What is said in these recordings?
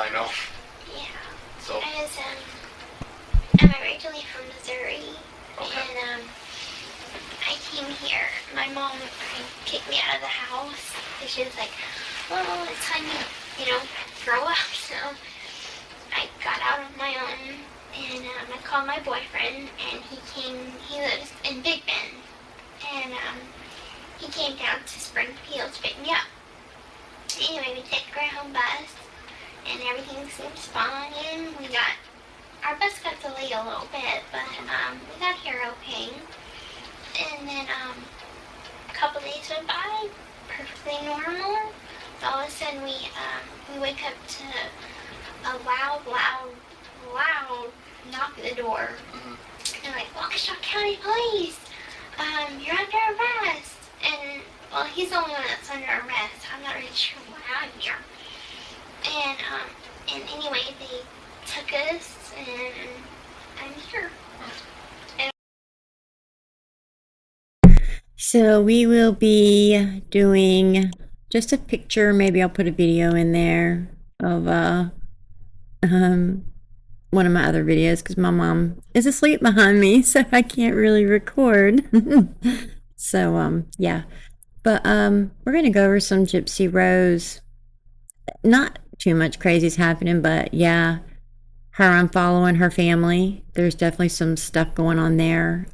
I know. Yeah. So. I'm originally from Missouri, Okay. and I came here. My mom kicked me out of the house because she was like, "Well, it's time you grow up." So I got out on my own, and I called my boyfriend, and he came. He lives in Big Bend, and he came down to Springfield to pick me up. Anyway, we took the Greyhound bus, and everything seems fine. Our bus got delayed a little bit, but we got here okay. And then a couple days went by, perfectly normal. All of a sudden we wake up to a loud knock at the door. And like, Waukesha County Police, you're under arrest. And well, he's the only one that's under arrest. I'm not really sure why I'm here. And anyway, they took us, and I'm here. So we will be doing just a picture. Maybe I'll put a video in there of one of my other videos because my mom is asleep behind me, so I can't really record. So yeah, but we're gonna go over some Gypsy Rose. Not too much crazy's happening, but yeah, her unfollowing her family. There's definitely some stuff going on there.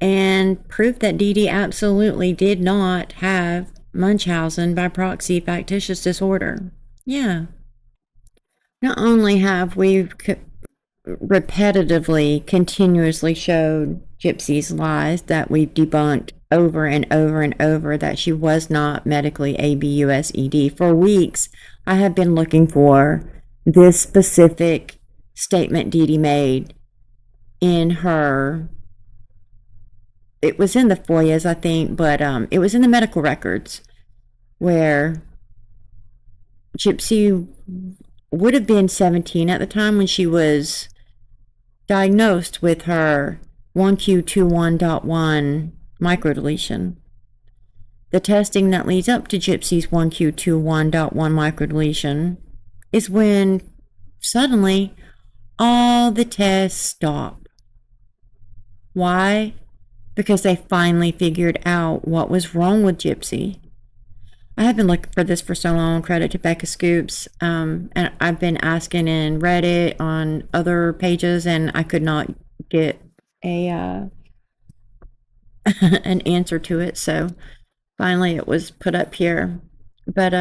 And proof that Deedee absolutely did not have Munchausen by proxy factitious disorder. Yeah. Not only have we repetitively, continuously showed Gypsy's lies that we've debunked over and over and over that she was not medically ABUSED. For weeks, I have been looking for this specific statement Deedee made in her. It was in the FOIAs, I think, but it was in the medical records where Gypsy would have been 17 at the time when she was diagnosed with her 1q21.1 microdeletion. The testing that leads up to Gypsy's 1q21.1 microdeletion is when suddenly all the tests stop. Why? Because they finally figured out what was wrong with Gypsy. I have been looking for this for so long, credit to Becca Scoops, and I've been asking in Reddit on other pages, and I could not get a an answer to it, so finally it was put up here. But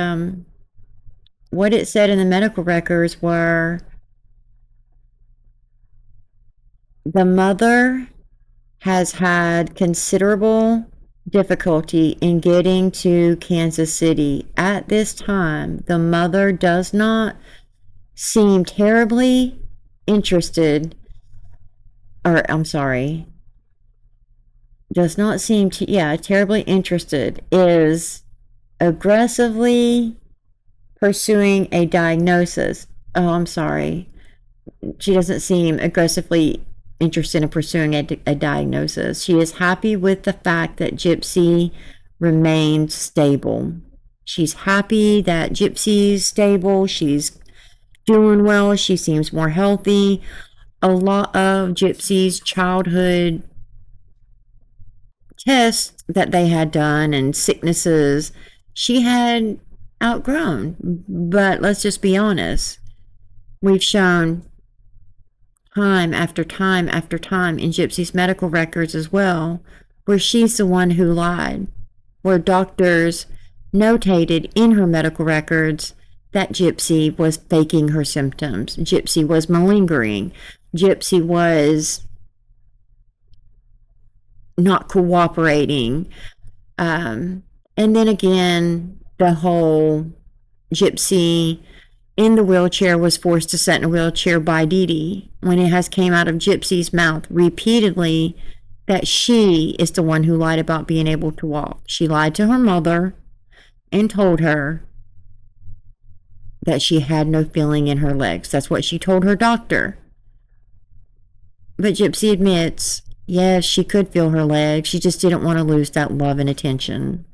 what it said in the medical records were the mother has had considerable difficulty in getting to Kansas City. At this time, the mother does not seem terribly interested, or I'm sorry, does not seem terribly interested, is aggressively pursuing a diagnosis. Oh, I'm sorry. She doesn't seem aggressively interested in pursuing a diagnosis. She is happy with the fact that Gypsy remains stable. She's happy that Gypsy's stable. She's doing well. She seems more healthy. A lot of Gypsy's childhood tests that they had done and sicknesses she had outgrown. But let's just be honest. We've shown time after time after time in Gypsy's medical records as well, where she's the one who lied, where doctors notated in her medical records that Gypsy was faking her symptoms. Gypsy was malingering. Gypsy was not cooperating. And then again, the whole Gypsy in the wheelchair was forced to sit in a wheelchair by Deedee, when it has came out of Gypsy's mouth repeatedly that she is the one who lied about being able to walk. She lied to her mother and told her that she had no feeling in her legs. That's what she told her doctor. But Gypsy admits, yes, she could feel her legs. She just didn't want to lose that love and attention.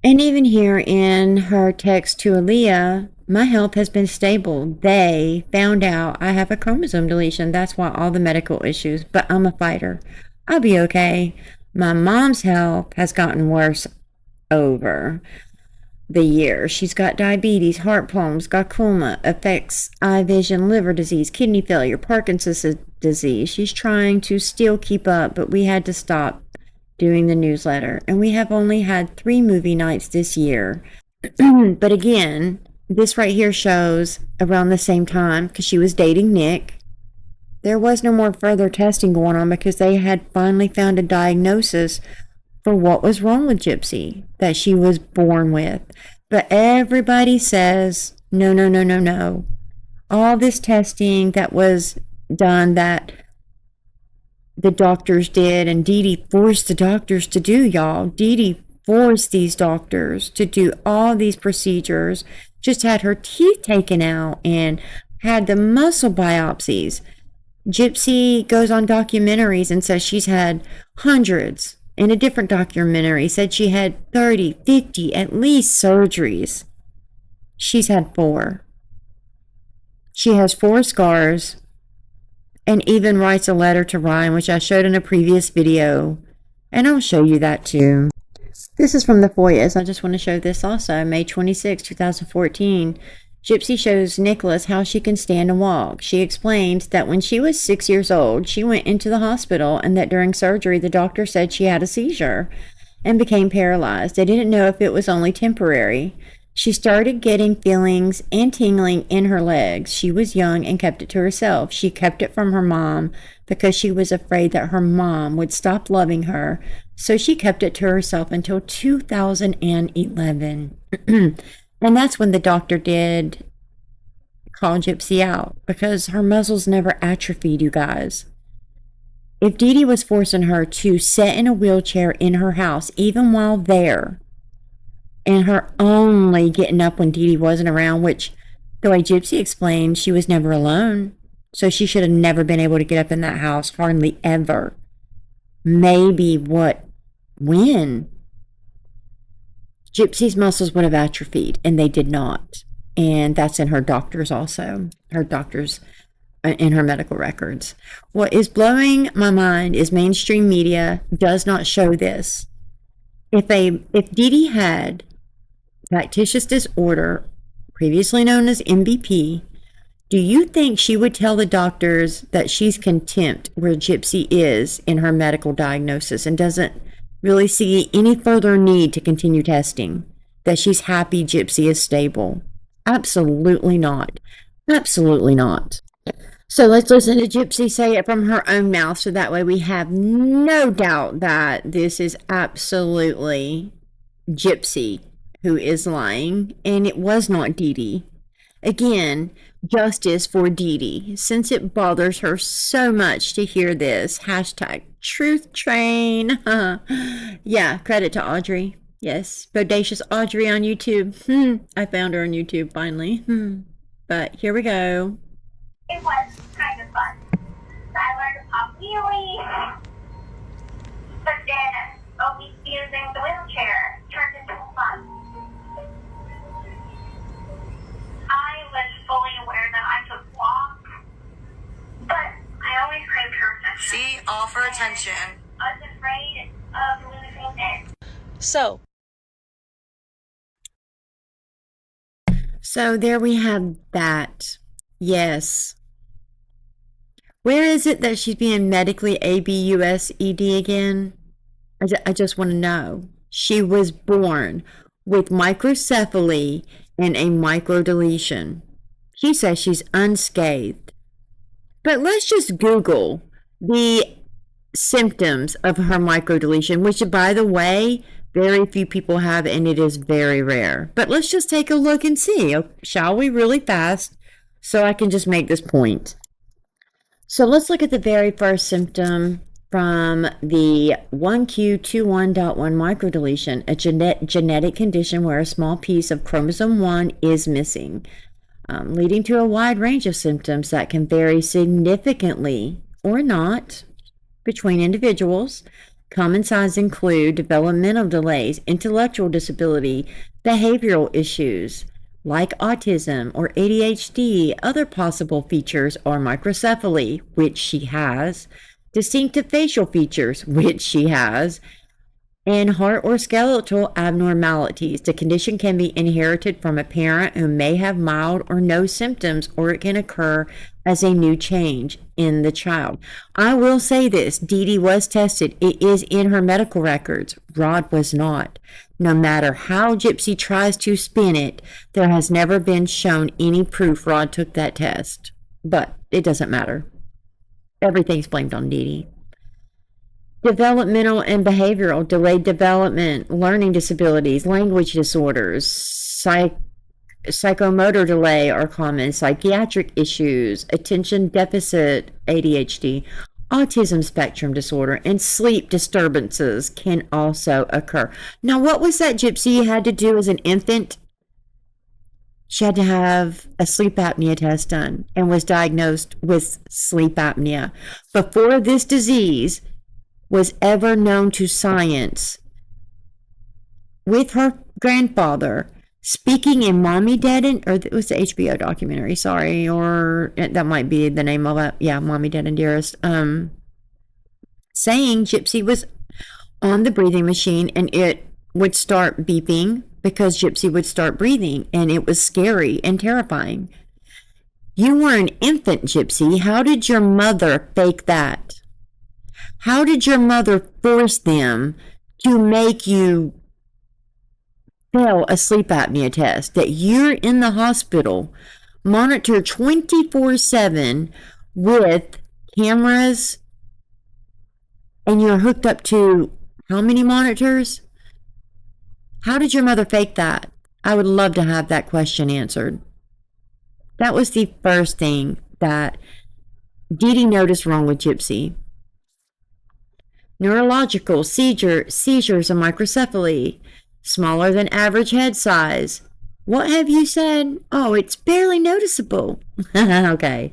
And even here in her text to Aaliyah, my health has been stable. They found out I have a chromosome deletion. That's why all the medical issues, but I'm a fighter. I'll be okay. My mom's health has gotten worse over the years. She's got diabetes, heart problems, glaucoma, affects eye vision, liver disease, kidney failure, Parkinson's disease. She's trying to still keep up, but we had to stop doing the newsletter. And we have only had 3 movie nights this year. But again, this right here shows around the same time, because she was dating Nick, there was no more further testing going on because they had finally found a diagnosis for what was wrong with Gypsy that she was born with. But everybody says, no, no, no, no, no. All this testing that was done that the doctors did, and Deedee forced the doctors to do, y'all. Deedee forced these doctors to do all these procedures, just had her teeth taken out and had the muscle biopsies. Gypsy goes on documentaries and says she's had hundreds. In a different documentary, said she had 30, 50, at least surgeries. She's had 4. She has 4 scars and even writes a letter to Ryan, which I showed in a previous video. And I'll show you that too. This is from the Foyas. I just want to show this also. May 26, 2014. Gypsy shows Nicholas how she can stand and walk. She explained that when she was 6 years old, she went into the hospital and that during surgery, the doctor said she had a seizure and became paralyzed. They didn't know if it was only temporary. She started getting feelings and tingling in her legs. She was young and kept it to herself. She kept it from her mom because she was afraid that her mom would stop loving her. So she kept it to herself until 2011. And that's when the doctor did call Gypsy out because her muscles never atrophied, you guys. If Deedee was forcing her to sit in a wheelchair in her house, even while there, and her only getting up when Deedee wasn't around, which the way Gypsy explained, she was never alone. So she should have never been able to get up in that house, hardly ever. Maybe when? Gypsy's muscles would have atrophied, and they did not. And that's in her doctors also. Her doctors in her medical records. What is blowing my mind is mainstream media does not show this. If Deedee had factitious disorder, previously known as MVP, do you think she would tell the doctors that she's content where Gypsy is in her medical diagnosis and doesn't really see any further need to continue testing? That she's happy Gypsy is stable? Absolutely not. Absolutely not. So let's listen to Gypsy say it from her own mouth so that way we have no doubt that this is absolutely Gypsy who is lying and it was not Deedee. Again, justice for Deedee, since it bothers her so much to hear this. Hashtag truth train. Yeah, credit to Audrey. Yes, Bodacious Audrey on YouTube. I found her on YouTube finally. But here we go. It was kind of fun. I learned to pop wheelie, but then always using the wheelchair turned into fun. I was fully aware that I could walk, but I always craved her attention. See, all for attention. I was afraid of losing it. So there we have that. Yes. Where is it that she's being medically ABUSED again? I just want to know. She was born with microcephaly and a microdeletion. She says she's unscathed. But let's just Google the symptoms of her microdeletion, which, by the way, very few people have, and it is very rare. But let's just take a look and see, shall we, really fast, so I can just make this point. So let's look at the very first symptom from the 1q21.1 microdeletion, a genetic condition where a small piece of chromosome 1 is missing, leading to a wide range of symptoms that can vary significantly or not between individuals. Common signs include developmental delays, intellectual disability, behavioral issues like autism or ADHD. Other possible features are microcephaly, which she has, distinctive facial features, which she has, and heart or skeletal abnormalities. The condition can be inherited from a parent who may have mild or no symptoms, or it can occur as a new change in the child. I will say this, Deedee was tested. It is in her medical records. Rod was not. No matter how Gypsy tries to spin it, there has never been shown any proof Rod took that test. But it doesn't matter. Everything's blamed on Deedee. Developmental and behavioral, delayed development, learning disabilities, language disorders, psychomotor delay are common, psychiatric issues, attention deficit, ADHD, autism spectrum disorder, and sleep disturbances can also occur. Now, what was that Gypsy had to do as an infant? She had to have a sleep apnea test done and was diagnosed with sleep apnea. Before this disease was ever known to science, with her grandfather speaking in Mommy, Dad, and, or it was the HBO documentary, sorry, or that might be the name of it. Yeah, Mommy, Dad, and Dearest. Saying Gypsy was on the breathing machine and it would start beeping because Gypsy would start breathing, and it was scary and terrifying. You were an infant, Gypsy. How did your mother fake that? How did your mother force them to make you fail a sleep apnea test, that you're in the hospital, monitored 24/7 with cameras, and you're hooked up to how many monitors? How did your mother fake that? I would love to have that question answered. That was the first thing that Deedee noticed wrong with Gypsy. Neurological seizures and microcephaly, smaller than average head size. What have you said? Oh, it's barely noticeable. Okay.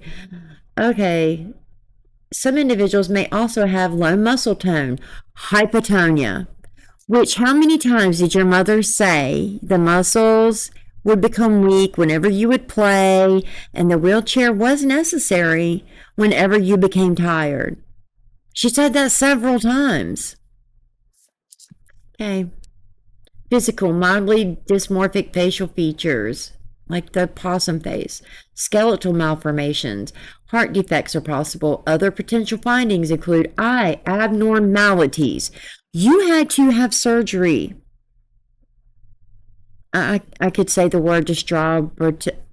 Some individuals may also have low muscle tone, hypotonia, which how many times did your mother say the muscles would become weak whenever you would play, and the wheelchair was necessary whenever you became tired? She said that several times. Okay. Physical, mildly dysmorphic facial features, like the possum face. Skeletal malformations. Heart defects are possible. Other potential findings include eye abnormalities. You had to have surgery. I could say the word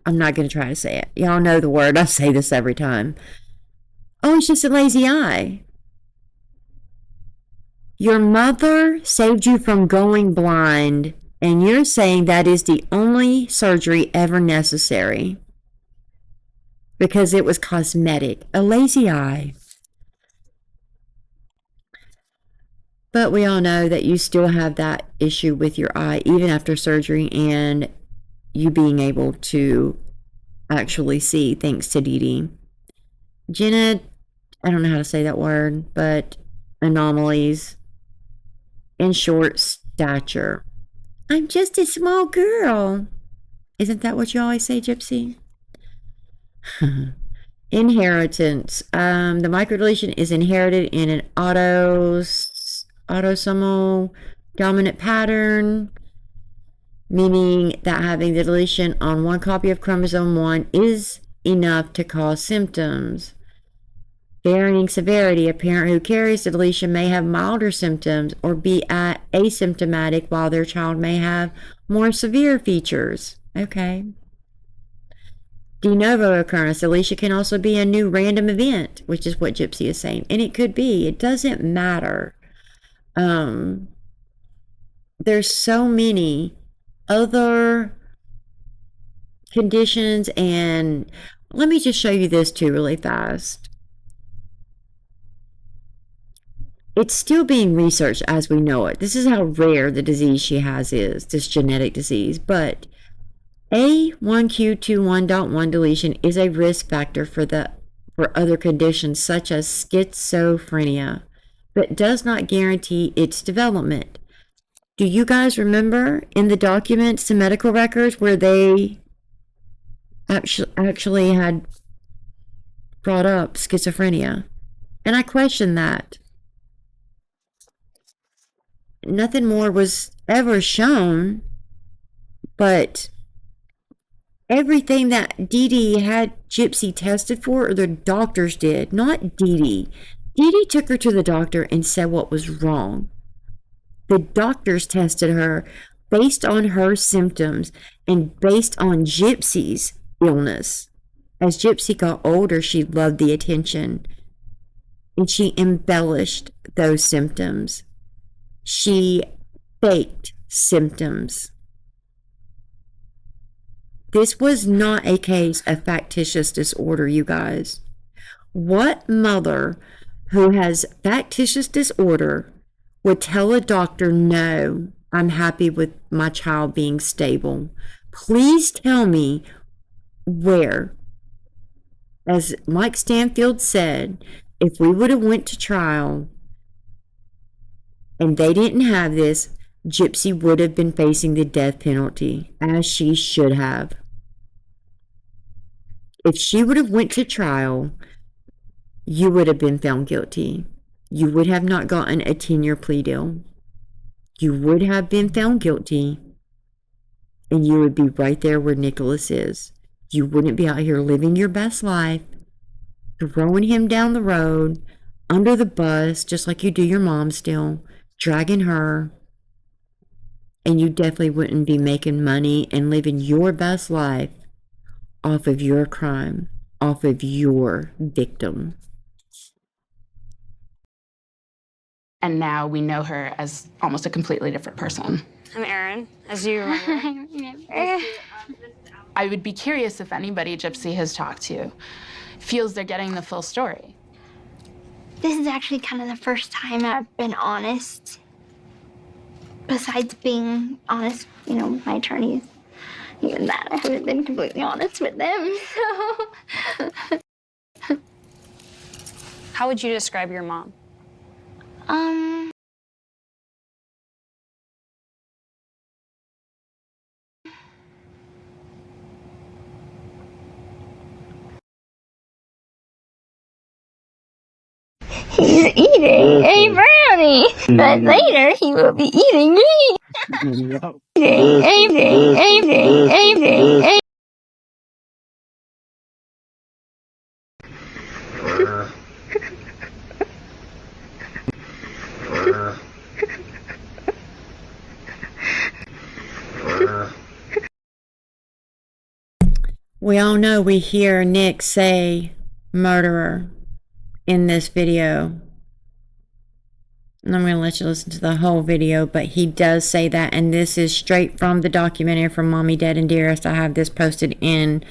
I'm not going to try to say it. Y'all know the word. I say this every time. Oh, it's just a lazy eye. Your mother saved you from going blind, and you're saying that is the only surgery ever necessary because it was cosmetic, a lazy eye. But we all know that you still have that issue with your eye even after surgery and you being able to actually see, thanks to Deedee. Jenna, I don't know how to say that word, but anomalies. In short stature. I'm just a small girl. Isn't that what you always say, Gypsy? Inheritance. The microdeletion is inherited in an autosomal dominant pattern, meaning that having the deletion on one copy of chromosome 1 is enough to cause symptoms. Varying severity. A parent who carries the deletion may have milder symptoms or be asymptomatic, while their child may have more severe features. Okay. De novo occurrence. Deletion can also be a new random event, which is what Gypsy is saying. And it could be. It doesn't matter. There's so many other conditions, and let me just show you this too really fast. It's still being researched as we know it. This is how rare the disease she has is, this genetic disease. But A1Q21.1 deletion is a risk factor for other conditions such as schizophrenia, but does not guarantee its development. Do you guys remember in the documents, the medical records, where they actually had brought up schizophrenia? And I question that. Nothing more was ever shown, but everything that Deedee had Gypsy tested for, or the doctors did, not Deedee. Deedee took her to the doctor and said what was wrong. The doctors tested her based on her symptoms and based on Gypsy's illness. As Gypsy got older, she loved the attention, and she embellished those symptoms. She faked symptoms. This was not a case of factitious disorder, you guys. What mother who has factitious disorder would tell a doctor, no, I'm happy with my child being stable? Please tell me where. As Mike Stanfield said, if we would have went to trial and they didn't have this, Gypsy would have been facing the death penalty, as she should have. If she would have went to trial, you would have been found guilty. You would have not gotten a 10-year plea deal. You would have been found guilty, and you would be right there where Nicholas is. You wouldn't be out here living your best life, throwing him down the road, under the bus, just like you do your mom still, dragging her. And you definitely wouldn't be making money and living your best life off of your crime, off of your victim. And now we know her as almost a completely different person. I'm Erin, as you remember. I would be curious if anybody Gypsy has talked to feels they're getting the full story. This is actually kind of the first time I've been honest. Besides being honest, with my attorneys. Even that, I haven't been completely honest with them, so. How would you describe your mom? He's eating a brownie, but later he will be eating me. We all know we hear Nick say murderer in this video. And I'm going to let you listen to the whole video, but he does say that, and this is straight from the documentary from Mommy Dead and Dearest. I have this posted in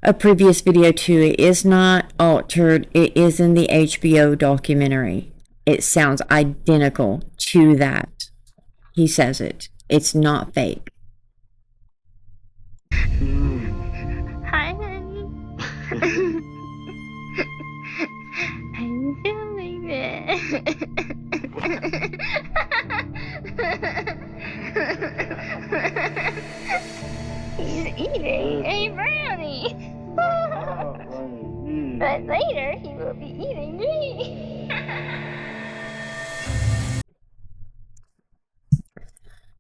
a previous video too. It is not altered. It is in the HBO documentary. It sounds identical to that. He says it. It's not fake. Hi, honey. I'm feeling it. He's eating a brownie. But later he will be eating me.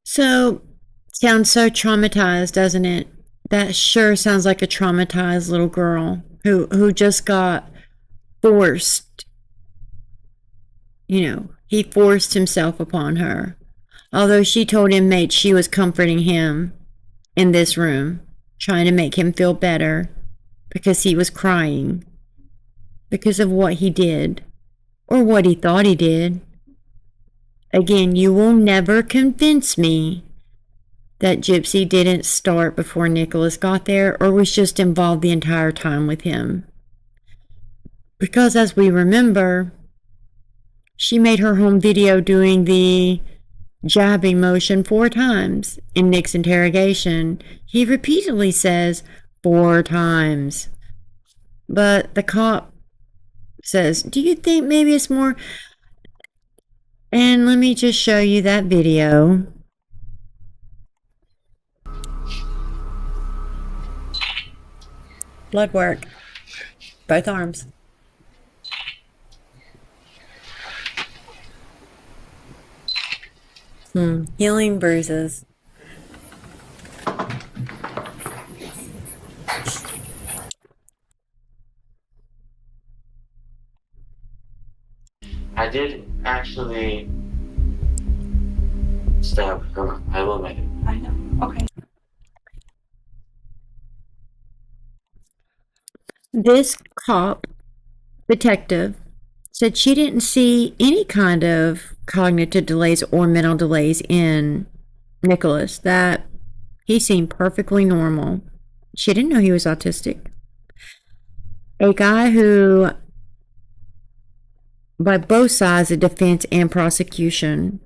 So, sounds so traumatized, doesn't it? That sure sounds like a traumatized little girl who just got forced. He forced himself upon her. Although she told inmates she was comforting him in this room, trying to make him feel better because he was crying because of what he did or what he thought he did. Again, you will never convince me that Gypsy didn't start before Nicholas got there or was just involved the entire time with him. Because as we remember, she made her home video doing the jabbing motion 4 times. In Nick's interrogation, he repeatedly says 4 times. But the cop says, do you think maybe it's more... And let me just show you that video. Blood work. Both arms. Healing bruises. I did actually stab her. I will make it. I know. Okay. This cop detective said she didn't see any kind of cognitive delays or mental delays in Nicholas, that he seemed perfectly normal. She didn't know he was autistic. A guy who, by both sides, the defense and prosecution,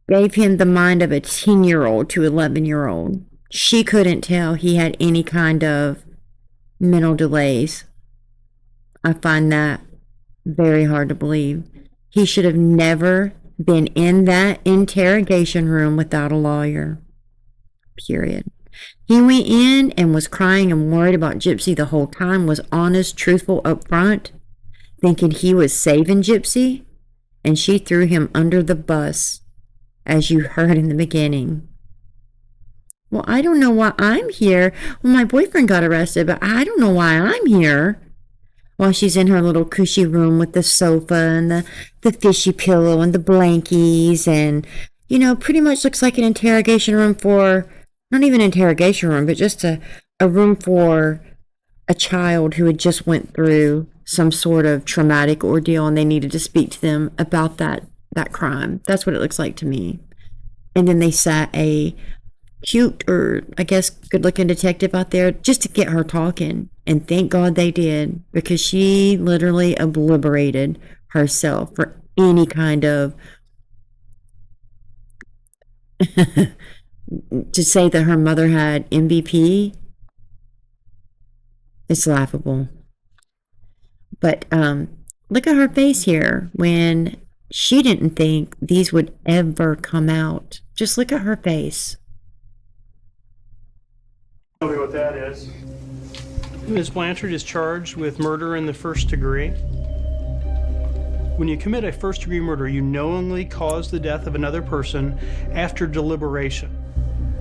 gave him the mind of a 10-year-old to 11-year-old. She couldn't tell he had any kind of mental delays. I find that very hard to believe. He should have never been in that interrogation room without a lawyer. Period. He went in and was crying and worried about Gypsy the whole time, was honest, truthful up front, thinking he was saving Gypsy, and she threw him under the bus, as you heard in the beginning. Well, I don't know why I'm here. Well, my boyfriend got arrested, but I don't know why I'm here. While she's in her little cushy room with the sofa and the fishy pillow and the blankies, and, you know, pretty much looks like an interrogation room for, not even an interrogation room, but just a room for a child who had just went through some sort of traumatic ordeal and they needed to speak to them about that crime. That's what it looks like to me. And then they sat a cute, or I guess good looking detective out there just to get her talking, and thank God they did, because she literally obliterated herself for any kind of to say that her mother had MVP, it's laughable. But look at her face here when she didn't think these would ever come out. Just look at her face. Tell me what that is. Ms. Blanchard is charged with murder in the first degree. When you commit a first degree murder, you knowingly cause the death of another person after deliberation.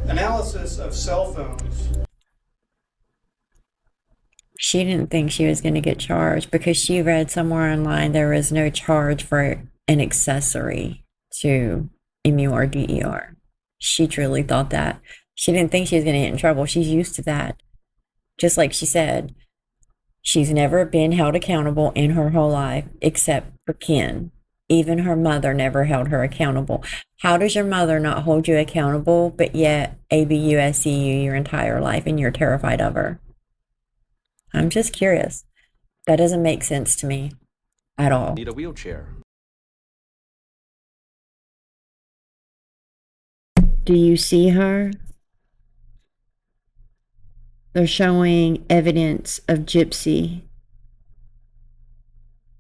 Analysis of cell phones. She didn't think she was going to get charged because she read somewhere online there was no charge for an accessory to MUR DER. She truly thought that. She didn't think she was going to get in trouble. She's used to that. Just like she said, she's never been held accountable in her whole life except for Ken. Even her mother never held her accountable. How does your mother not hold you accountable, but yet ABUSC you your entire life and you're terrified of her? I'm just curious. That doesn't make sense to me at all. Need a wheelchair. Do you see her? They're showing evidence of Gypsy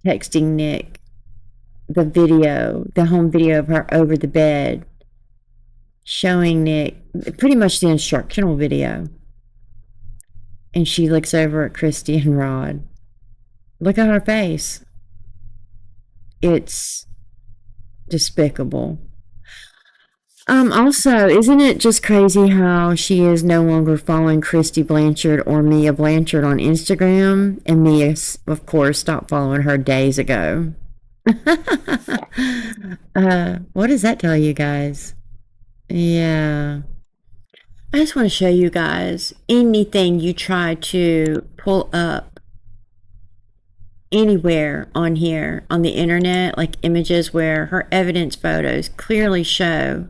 texting Nick, the video, the home video of her over the bed, showing Nick pretty much the instructional video. And she looks over at Christy and Rod. Look at her face. It's despicable. Also, isn't it just crazy how she is no longer following Christy Blanchard or Mia Blanchard on Instagram? And Mia, of course, stopped following her days ago. What does that tell you guys? Yeah. I just want to show you guys anything you try to pull up anywhere on here on the internet, like images where her evidence photos clearly show,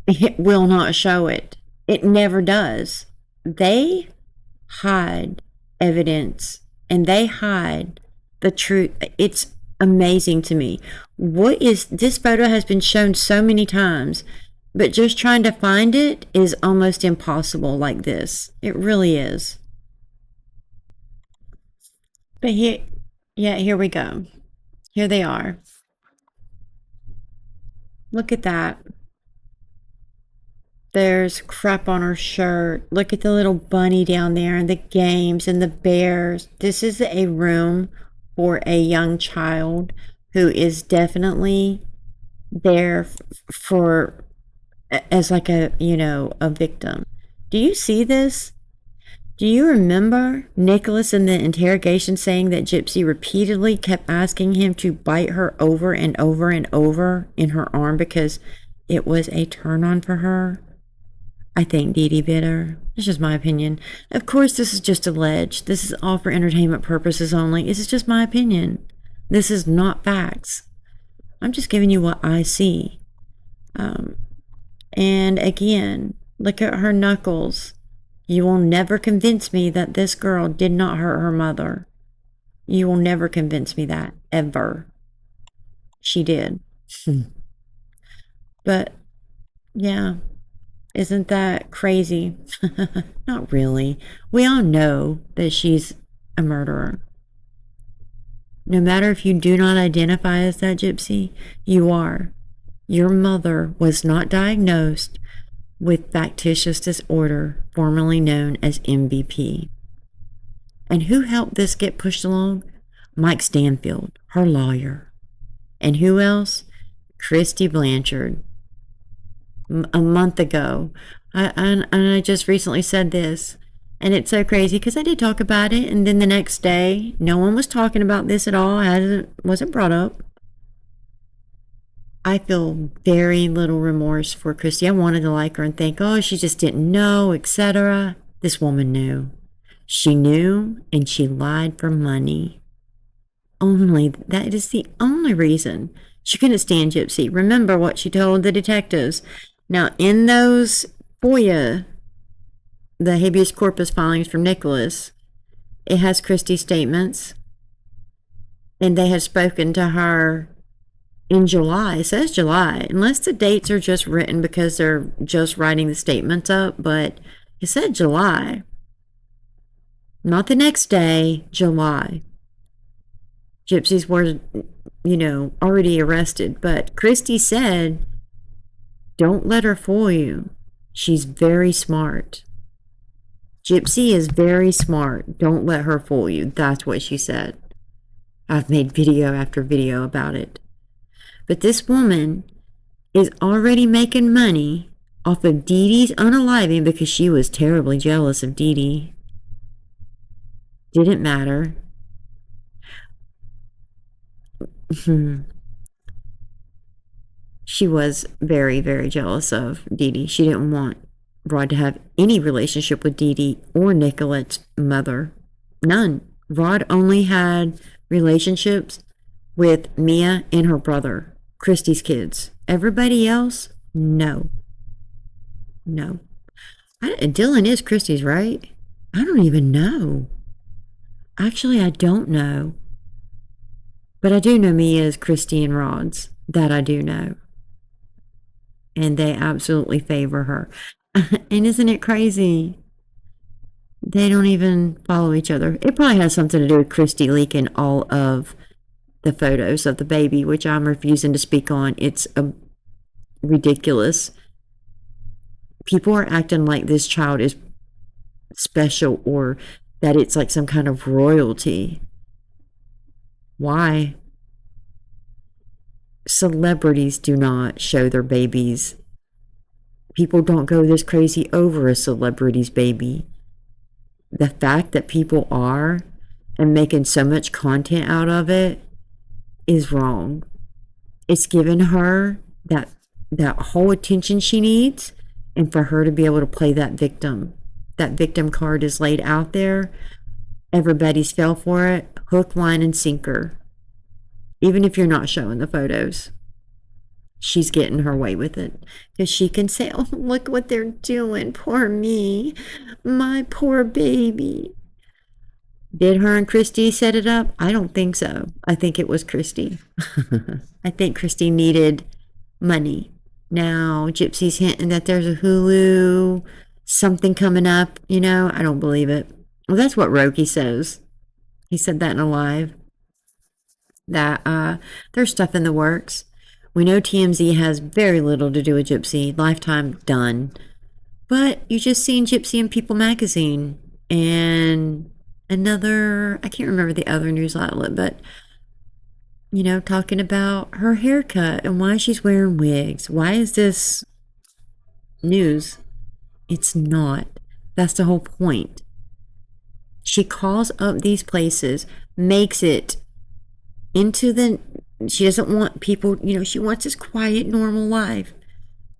it will not show it. It never does. They hide evidence and they hide the truth. It's amazing to me. What is this photo has been shown so many times, but just trying to find it is almost impossible like this. It really is. But here we go. Here they are. Look at that. There's crap on her shirt. Look at the little bunny down there and the games and the bears. This is a room for a young child who is definitely there for as like a, a victim. Do you see this? Do you remember Nicholas in the interrogation saying that Gypsy repeatedly kept asking him to bite her over and over and over in her arm because it was a turn on for her? I think Deedee bit her. It's just my opinion. Of course, this is just alleged. This is all for entertainment purposes only. This is just my opinion. This is not facts. I'm just giving you what I see. And again, look at her knuckles. You will never convince me that this girl did not hurt her mother. You will never convince me that, ever. She did. But, yeah, isn't that crazy? Not really. We all know that she's a murderer. No matter if you do not identify as that, Gypsy, you are. Your mother was not diagnosed with factitious disorder, formerly known as MBP. And who helped this get pushed along? Mike Stanfield, her lawyer. And who else? Christy Blanchard. A month ago. I just recently said this. And it's so crazy because I did talk about it. And then the next day, no one was talking about this at all. Wasn't brought up. I feel very little remorse for Christy. I wanted to like her and think, oh, she just didn't know, etc. This woman knew. She knew, and she lied for money. That is the only reason. She couldn't stand Gypsy. Remember what she told the detectives. Now, in those FOIA, the habeas corpus filings from Nicholas, it has Christy's statements, and they had spoken to her in July. It says July, unless the dates are just written because they're just writing the statements up, but it said July. Not the next day, July. Gypsies were, already arrested, but Christy said, don't let her fool you. She's very smart. Gypsy is very smart. Don't let her fool you. That's what she said. I've made video after video about it. But this woman is already making money off of Deedee's unaliving because she was terribly jealous of Deedee. Didn't matter. She was very, very jealous of Deedee. She didn't want Rod to have any relationship with Deedee or Nicolette's mother. None. Rod only had relationships with Mia and her brother, Christy's kids. Everybody else, no. Dylan is Christy's, right? I don't even know. Actually, I don't know. But I do know Mia is Christy and Rod's. That I do know. And they absolutely favor her. And isn't it crazy? They don't even follow each other. It probably has something to do with Christy leaking all of the photos of the baby, which I'm refusing to speak on. It's ridiculous. People are acting like this child is special or that it's like some kind of royalty. Why? Celebrities do not show their babies. People don't go this crazy over a celebrity's baby. The fact that people are and making so much content out of it is wrong. It's given her that whole attention she needs, and for her to be able to play that victim. That victim card is laid out there. Everybody's fell for it. Hook, line, and sinker. Even if you're not showing the photos. She's getting her way with it. Because she can say, oh, look what they're doing. Poor me. My poor baby. Did her and Christy set it up? I don't think so. I think it was Christy. I think Christy needed money. Now, Gypsy's hinting that there's a Hulu, something coming up. I don't believe it. Well, that's what Roki says. He said that in a live. that there's stuff in the works. We know TMZ has very little to do with Gypsy. Lifetime done. But you just seen Gypsy in People magazine and another, I can't remember the other news outlet, but you know, talking about her haircut and why she's wearing wigs. Why is this news? It's not. That's the whole point. She calls up these places, makes it into the, she doesn't want people, you know, she wants this quiet, normal life,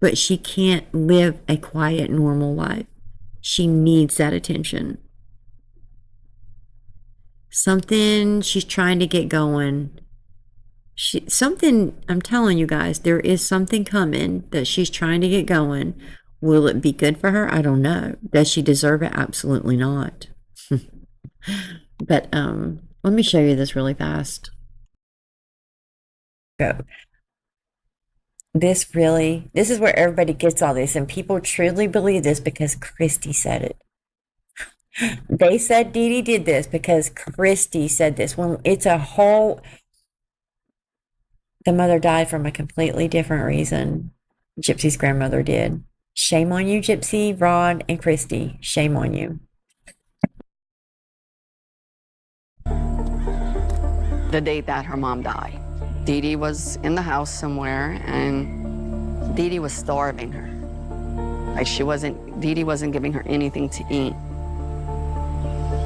but she can't live a quiet, normal life. She needs that attention. Something she's trying to get going. Something, I'm telling you guys, there is something coming that she's trying to get going. Will it be good for her? I don't know. Does she deserve it? Absolutely not. But let me show you this really fast. Go. This is where everybody gets all this, and people truly believe this because Christy said it. They said Deedee did this because Christy said this. When it's a whole, the mother died from a completely different reason. Gypsy's grandmother did. Shame on you, Gypsy, Rod, and Christy. Shame on you. The day that her mom died, Deedee was in the house somewhere, and Deedee was starving her. Like Deedee wasn't giving her anything to eat.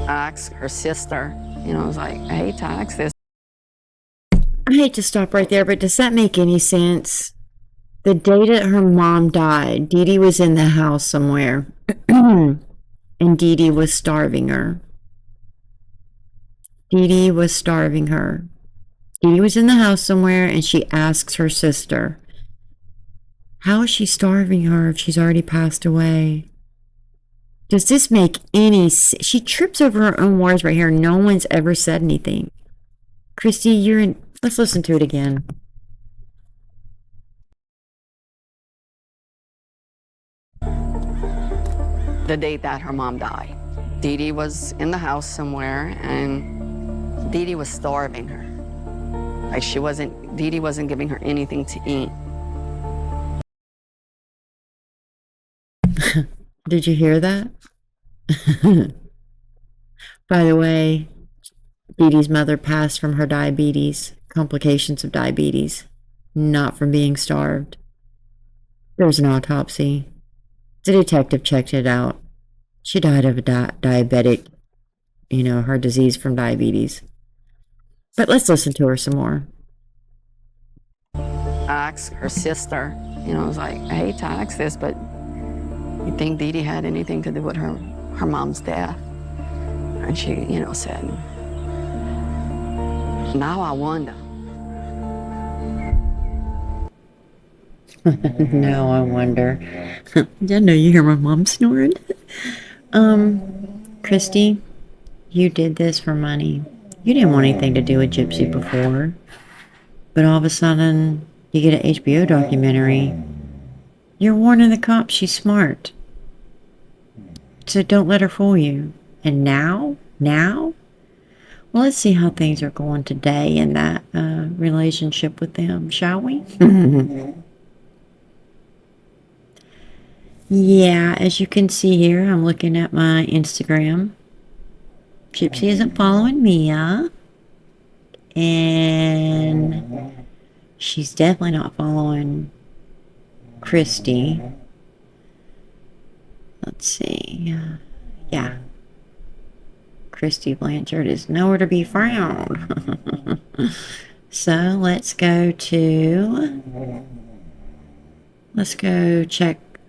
I asked her sister, you know, I was like, I hate to ask this. I hate to stop right there, but does that make any sense? The day that her mom died, Deedee was in the house somewhere, and Deedee was starving her. Deedee was starving her. Deedee was in the house somewhere, and she asks her sister, how is she starving her if she's already passed away? Does this make any sense? She trips over her own words right here. No one's ever said anything. Christy, you're in. Let's listen to it again. The day that her mom died, Deedee was in the house somewhere, and Deedee was starving her. Like Deedee wasn't giving her anything to eat. Did you hear that? By the way, Deedee's mother passed from her diabetes, complications of diabetes, not from being starved. There was an autopsy. The detective checked it out. She died of a diabetic, you know, her disease from diabetes. But let's listen to her some more. I asked her sister, you know, I was like, I hate to ask this, but you think Deedee had anything to do with her mom's death? And she, you know, said, now I wonder. No, I wonder. I know you hear my mom snoring. Christy, you did this for money. You didn't want anything to do with Gypsy before. But all of a sudden, you get an HBO documentary. You're warning the cops she's smart. So don't let her fool you. And now? Well, let's see how things are going today in that relationship with them, shall we? Yeah, as you can see here, I'm looking at my Instagram. Gypsy isn't following Mia. And she's definitely not following Christy. Let's see. Yeah. Christy Blanchard is nowhere to be found. So let's go check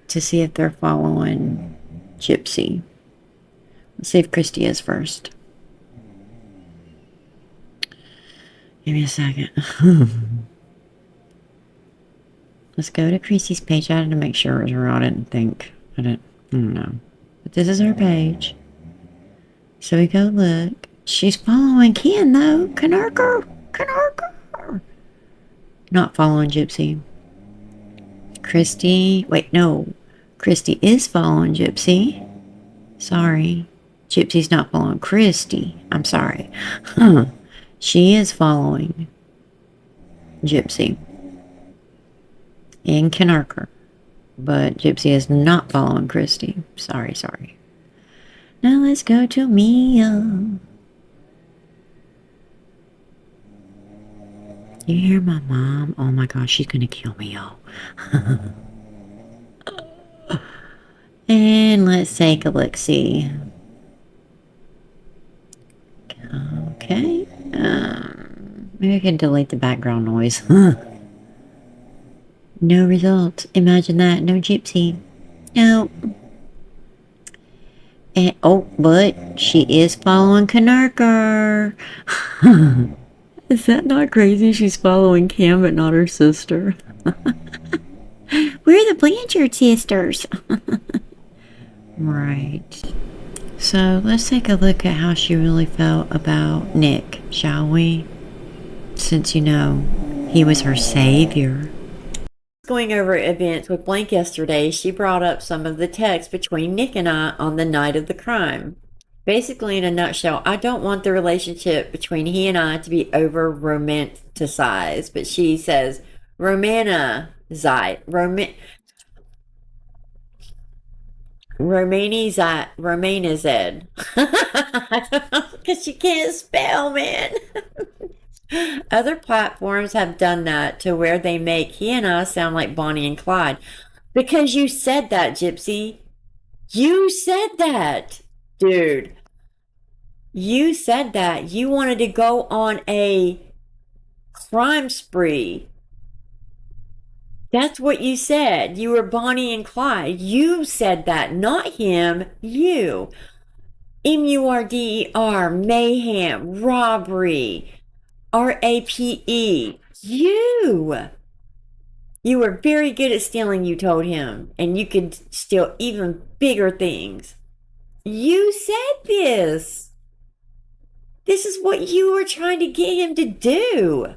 to see if they're following Gypsy. Let's see if Christy is first. Give me a second. Let's go to Christy's page. I had to make sure it was her. I don't know. But this is her page. So we go look. She's following Ken though. Knarker. Not following Gypsy. Christy. Wait, no. Christy is following Gypsy. Sorry. Gypsy's not following Christy. I'm sorry. She is following Gypsy and Knarker. But Gypsy is not following Christy. Sorry. Now let's go to Mia. You hear my mom? Oh my gosh, she's gonna kill me, y'all. And let's take a look-see. Okay. Maybe I can delete the background noise. No results. Imagine that. No Gypsy. No. And, oh, but she is following Knarker. Is that not crazy? She's following Cam, but not her sister. We're the Blanchard sisters. Right. So let's take a look at how she really felt about Nick, shall we? Since, you know, he was her savior. Going over events with Blank yesterday, she brought up some of the texts between Nick and I on the night of the crime. Basically, in a nutshell, I don't want the relationship between he and I to be over romanticized, but she says romanized, romanized, because she can't spell, man. Other platforms have done that to where they make he and I sound like Bonnie and Clyde. Because you said that, Gypsy. You said that, dude. You said that. You wanted to go on a crime spree. That's what you said. You were Bonnie and Clyde. You said that, not him. You. MURDER, mayhem, robbery. RAPE. You were very good at stealing, you told him, and you could steal even bigger things. You said this. This is what you were trying to get him to do.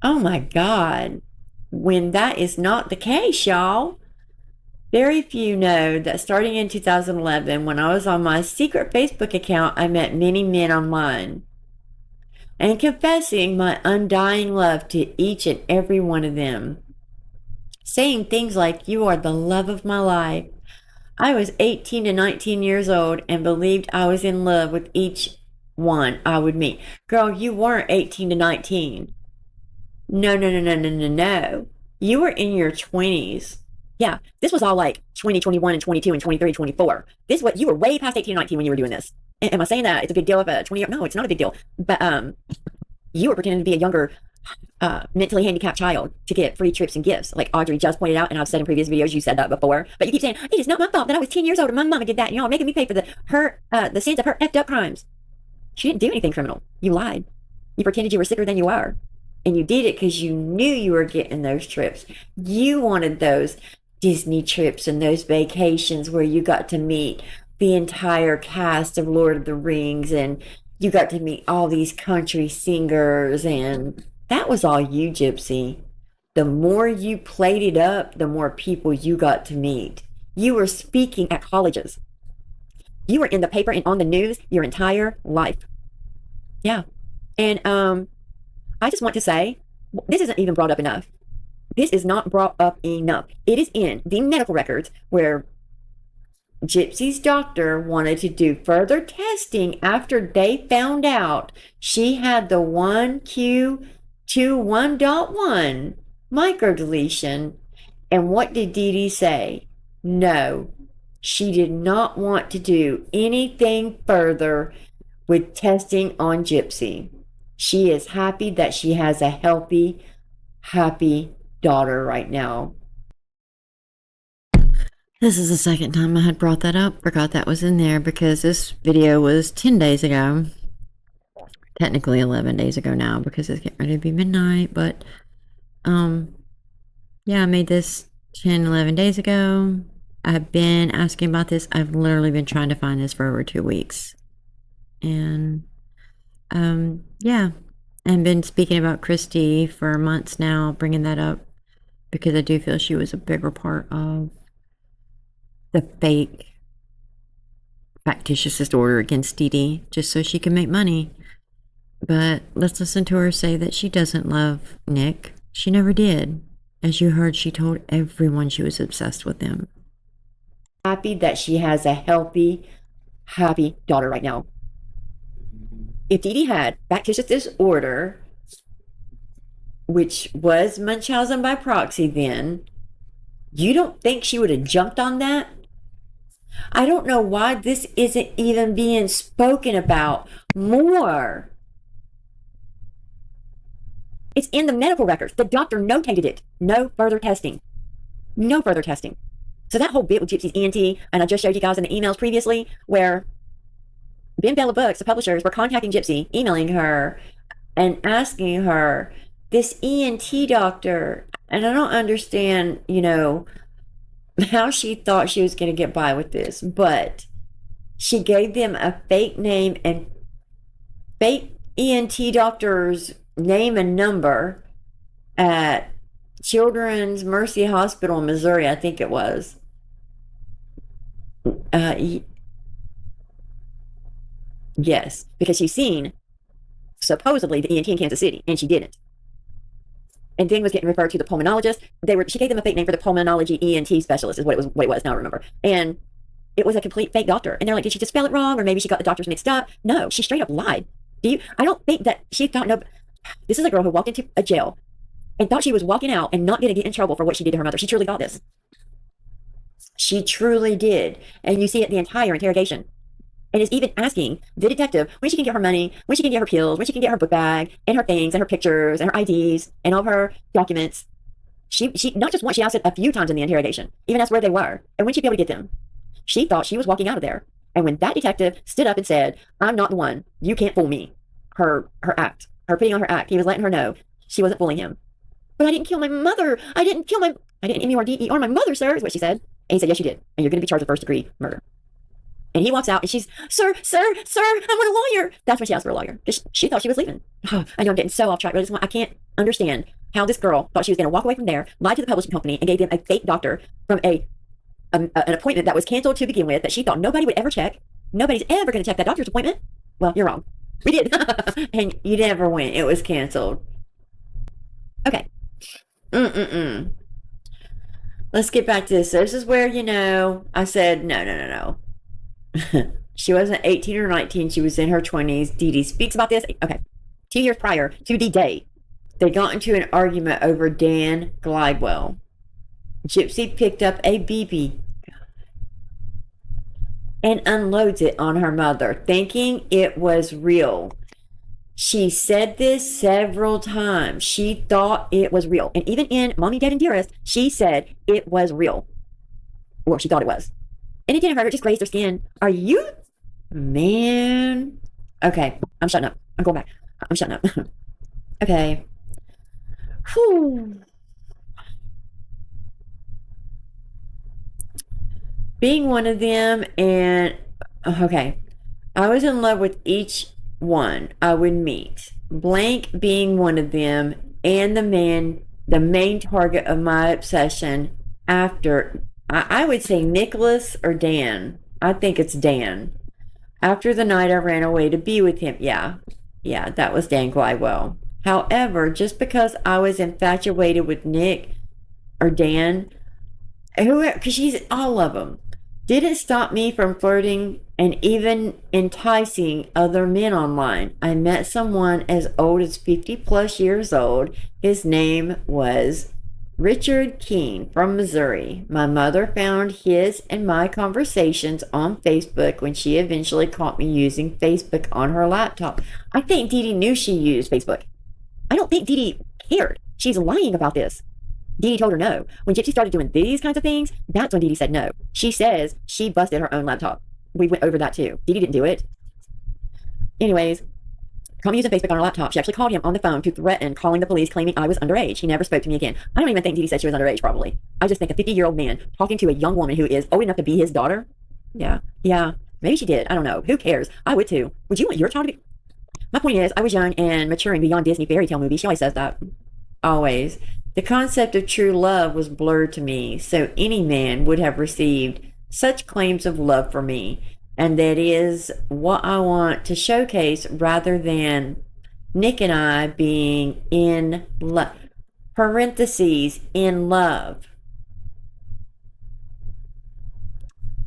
Oh my God. When that is not the case, y'all. Very few know that starting in 2011, when I was on my secret Facebook account, I met many men online. And confessing my undying love to each and every one of them. Saying things like, you are the love of my life. I was 18 to 19 years old and believed I was in love with each one I would meet. Girl, you weren't 18 to 19. No. You were in your 20s. Yeah, this was all like 20, 21, and 22, and 23, 24. You were way past 18 and 19 when you were doing this. Am I saying that it's a big deal if a 20-year? No, it's not a big deal. But you were pretending to be a younger, mentally handicapped child to get free trips and gifts, like Audrey just pointed out, and I've said in previous videos, you said that before. But you keep saying, it is not my fault that I was 10 years old and my mama did that, and y'all making me pay for the sins of her effed up crimes. She didn't do anything criminal. You lied. You pretended you were sicker than you are. And you did it because you knew you were getting those trips. You wanted those Disney trips and those vacations where you got to meet the entire cast of Lord of the Rings and you got to meet all these country singers, and that was all you, Gypsy. The more you played it up, the more people you got to meet. You were speaking at colleges. You were in the paper and on the news your entire life. Yeah. And I just want to say, this isn't even brought up enough. This is not brought up enough. It is in the medical records where Gypsy's doctor wanted to do further testing after they found out she had the 1q21.1 microdeletion. And what did Deedee say? No, she did not want to do anything further with testing on Gypsy. She is happy that she has a healthy, happy daughter right now. This is the second time I had brought that up. Forgot that was in there because this video was 10 days ago. Technically 11 days ago now because it's getting ready to be midnight. But, yeah, I made this 10, 11 days ago. I've been asking about this. I've literally been trying to find this for over 2 weeks. And, yeah, I've been speaking about Christy for months now, bringing that up because I do feel she was a bigger part of the fake factitious order against Deedee just so she can make money. But let's listen to her say that she doesn't love Nick. She never did. As you heard, she told everyone she was obsessed with him. Happy that she has a healthy, happy daughter right now. If Deedee had factitious disorder, which was Munchausen by proxy then, you don't think she would have jumped on that? I don't know why this isn't even being spoken about more. It's in the medical records. The doctor notated it. No further testing. No further testing. So that whole bit with Gypsy's ENT, and I just showed you guys in the emails previously, where Ben Bella Books, the publishers, were contacting Gypsy, emailing her, and asking her, this ENT doctor, and I don't understand, you know, how she thought she was going to get by with this, but she gave them a fake name and fake ENT doctor's name and number at Children's Mercy Hospital in Missouri, I think it was. Yes, because she's seen supposedly the ENT in Kansas City, and she didn't. And then was getting referred to the pulmonologist. She gave them a fake name for the pulmonology ENT specialist, is what it was. Now I remember. And it was a complete fake doctor. And they're like, did she just spell it wrong, or maybe she got the doctors mixed up? No, she straight up lied. I don't think that she thought no. This is a girl who walked into a jail and thought she was walking out and not going to get in trouble for what she did to her mother. She truly thought this. She truly did. And you see it the entire interrogation. And is even asking the detective when she can get her money, when she can get her pills, when she can get her book bag, and her things, and her pictures, and her IDs, and all her documents. She not just once, she asked it a few times in the interrogation, even asked where they were, and when she'd be able to get them. She thought she was walking out of there. And when that detective stood up and said, I'm not the one, you can't fool me, her putting on her act, he was letting her know she wasn't fooling him. But I didn't kill my mother. I didn't M-U-R-D-E-R my mother, sir, is what she said. And he said, yes, you did. And you're going to be charged with first-degree murder. And he walks out, and she's, sir, I want a lawyer. That's when she asked for a lawyer. She thought she was leaving. Oh, I know I'm getting so off track, but I can't understand how this girl thought she was going to walk away from there, lie to the publishing company, and gave them a fake doctor from an appointment that was canceled to begin with, that she thought nobody would ever check. Nobody's ever going to check that doctor's appointment. Well, you're wrong. We did. And you never went. It was canceled. Okay. Let's get back to this. This is where, I said, no. She wasn't 18 or 19. She was in her 20s. Deedee speaks about this. Okay. 2 years prior to D-Day, they got into an argument over Dan Glidewell. Gypsy picked up a BB and unloads it on her mother, thinking it was real. She said this several times. She thought it was real. And even in Mommy, Dad, and Dearest, she said it was real. Or she thought it was. And it didn't hurt her, it just grazed her skin. Are you? Man. Okay, I'm shutting up. I'm going back. I'm shutting up. Okay. Whew. Being one of them, and okay, I was in love with each one I would meet. Blank being one of them, and the main target of my obsession after, I would say Nicholas or Dan. I think it's Dan. After the night I ran away to be with him. Yeah, that was Dan Glidewell. However, just because I was infatuated with Nick or Dan, because she's all of them, didn't stop me from flirting and even enticing other men online. I met someone as old as 50 plus years old. His name was Richard Keene from Missouri. My mother found his and my conversations on Facebook when she eventually caught me using Facebook on her laptop. I think Deedee knew she used Facebook. I don't think Deedee cared. She's lying about this. Deedee told her no. When Gypsy started doing these kinds of things, that's when Deedee said no. She says she busted her own laptop. We went over that too. Deedee didn't do it. Anyways, caught me using Facebook on her laptop. She actually called him on the phone to threaten calling the police, claiming I was underage. He never spoke to me again. I don't even think Deedee said she was underage, probably. I just think a 50-year-old man talking to a young woman who is old enough to be his daughter. Yeah. Maybe she did. I don't know. Who cares? I would too. Would you want your child to be? My point is, I was young and maturing beyond Disney fairy tale movies. She always says that. Always. The concept of true love was blurred to me, so any man would have received such claims of love for me, and that is what I want to showcase rather than Nick and I being in love, parentheses, in love.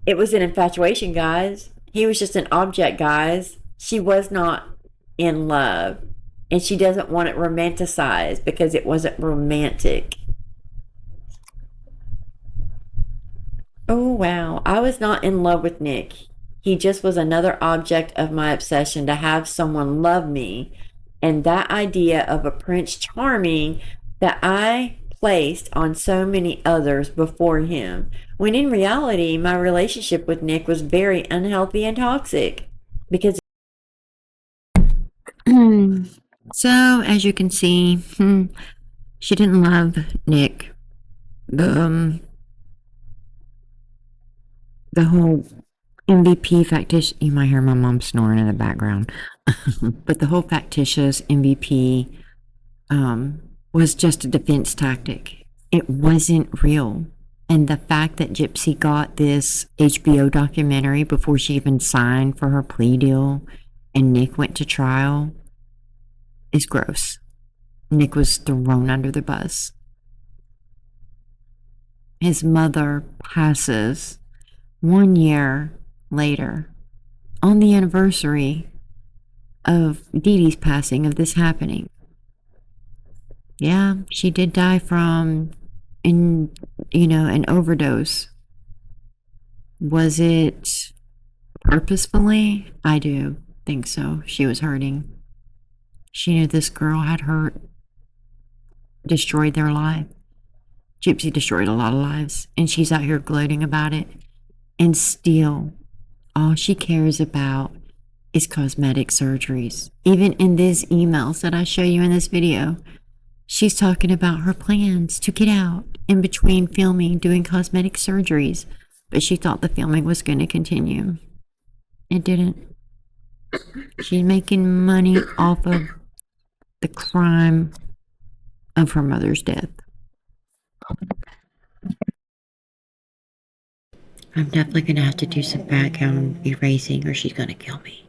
It was an infatuation, guys. He was just an object, guys. She was not in love. And she doesn't want it romanticized because it wasn't romantic. Oh, wow. I was not in love with Nick. He just was another object of my obsession to have someone love me. And that idea of a Prince Charming that I placed on so many others before him, when in reality, my relationship with Nick was very unhealthy and toxic. Because so, as you can see, she didn't love Nick. The whole MVP factitious, you might hear my mom snoring in the background, but the whole factitious MVP was just a defense tactic. It wasn't real. And the fact that Gypsy got this HBO documentary before she even signed for her plea deal and Nick went to trial is gross. Nick was thrown under the bus. His mother passes 1 year later on the anniversary of Deedee's passing, of this happening. Yeah, she did die from an overdose. Was it purposefully? I do think so. She was hurting. She knew this girl had hurt, destroyed their life. Gypsy destroyed a lot of lives, and she's out here gloating about it. And still, all she cares about is cosmetic surgeries. Even in these emails that I show you in this video, she's talking about her plans to get out in between filming, doing cosmetic surgeries. But she thought the filming was going to continue. It didn't. She's making money off of the crime of her mother's death. I'm definitely going to have to do some background erasing or she's going to kill me.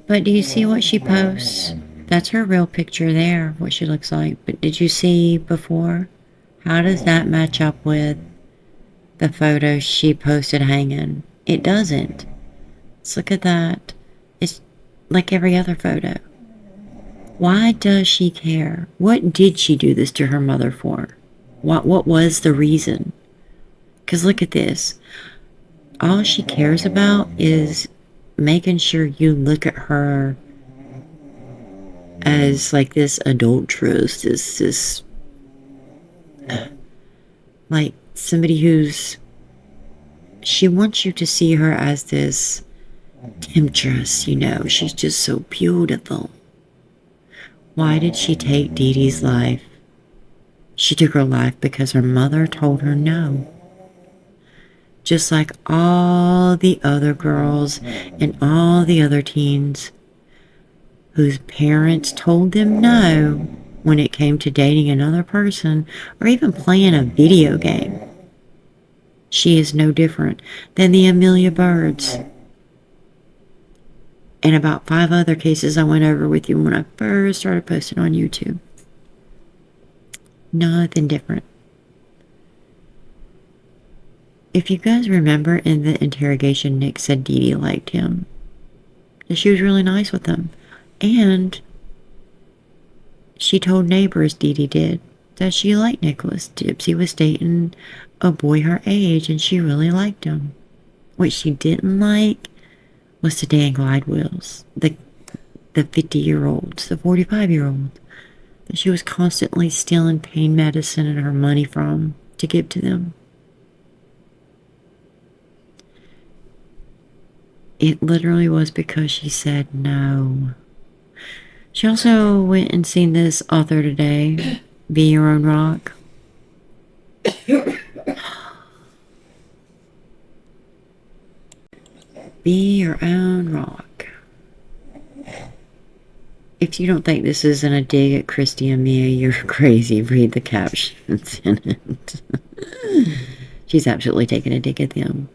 But do you see what she posts? That's her real picture there, what she looks like. But did you see before? How does that match up with the photo she posted hanging? It doesn't. Let's look at that. It's like every other photo. Why does she care? What did she do this to her mother for? What was the reason? Because look at this. All she cares about is making sure you look at her as like this adulteress, this like somebody who's, she wants you to see her as this temptress, she's just so beautiful. Why did she take Deedee's life? She took her life because her mother told her no. Just like all the other girls and all the other teens whose parents told them no when it came to dating another person or even playing a video game. She is no different than the Amelia Birds. And about 5 other cases I went over with you when I first started posting on YouTube. Nothing different. If you guys remember in the interrogation, Nick said Deedee liked him. That she was really nice with him. And she told neighbors, Deedee did, that she liked Nicholas. Gypsy was dating a boy her age and she really liked him. What she didn't like was the Dan Glide wheels. The 50-year-olds, the 45-year-olds. That she was constantly stealing pain medicine and her money from to give to them. It literally was because she said no. She also went and seen this author today, Be Your Own Rock. Be Your Own Rock. If you don't think this isn't a dig at Christy and Mia, you're crazy. Read the captions in it. She's absolutely taking a dig at them.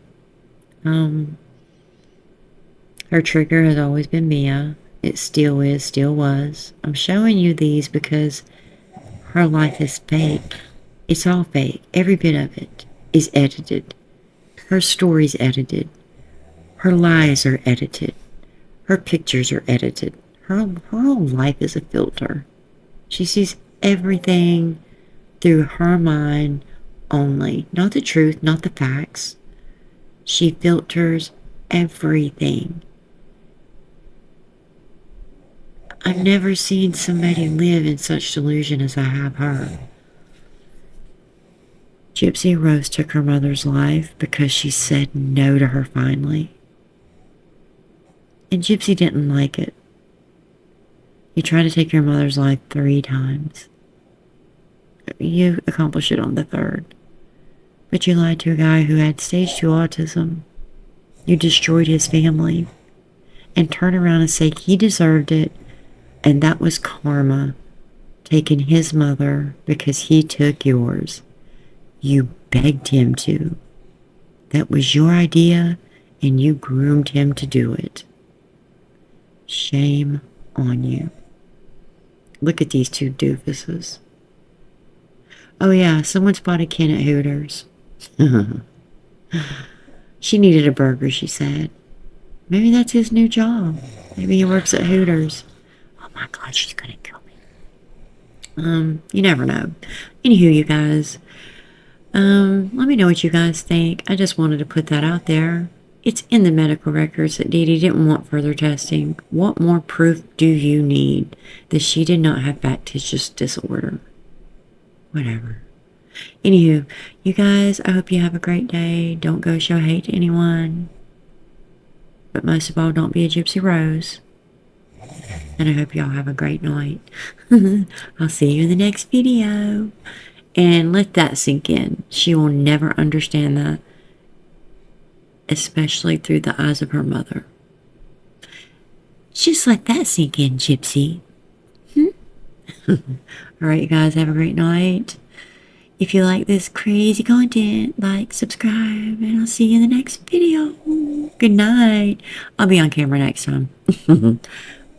Her trigger has always been Mia, It still is, still was. I'm showing you these because her life is fake. It's all fake. Every bit of it is edited. Her story's edited. Her lies are edited. Her pictures are edited. Her whole life is a filter. She sees everything through her mind only. Not the truth, not the facts. She filters everything. I've never seen somebody live in such delusion as I have her. Gypsy Rose took her mother's life because she said no to her finally. And Gypsy didn't like it. You tried to take your mother's life 3 times. You accomplished it on the 3rd. But you lied to a guy who had stage 2 autism. You destroyed his family. And turned around and said he deserved it. And that was karma, taking his mother because he took yours. You begged him to. That was your idea, and you groomed him to do it. Shame on you. Look at these 2 doofuses. Oh yeah, someone spotted Ken at Hooters. She needed a burger, she said. Maybe that's his new job. Maybe he works at Hooters. Oh my God, she's gonna kill me. You never know. Anywho, you guys, let me know what you guys think. I just wanted to put that out there. It's in the medical records that Deedee didn't want further testing. What more proof do you need that she did not have factitious disorder? Whatever. Anywho, you guys, I hope you have a great day. Don't go show hate to anyone. But most of all, don't be a Gypsy Rose. And I hope y'all have a great night. I'll see you in the next video. And let that sink in. She will never understand that. Especially through the eyes of her mother. Just let that sink in, Gypsy. Alright, you guys, have a great night. If you like this crazy content, like, subscribe, and I'll see you in the next video. Good night. I'll be on camera next time.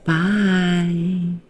Bye.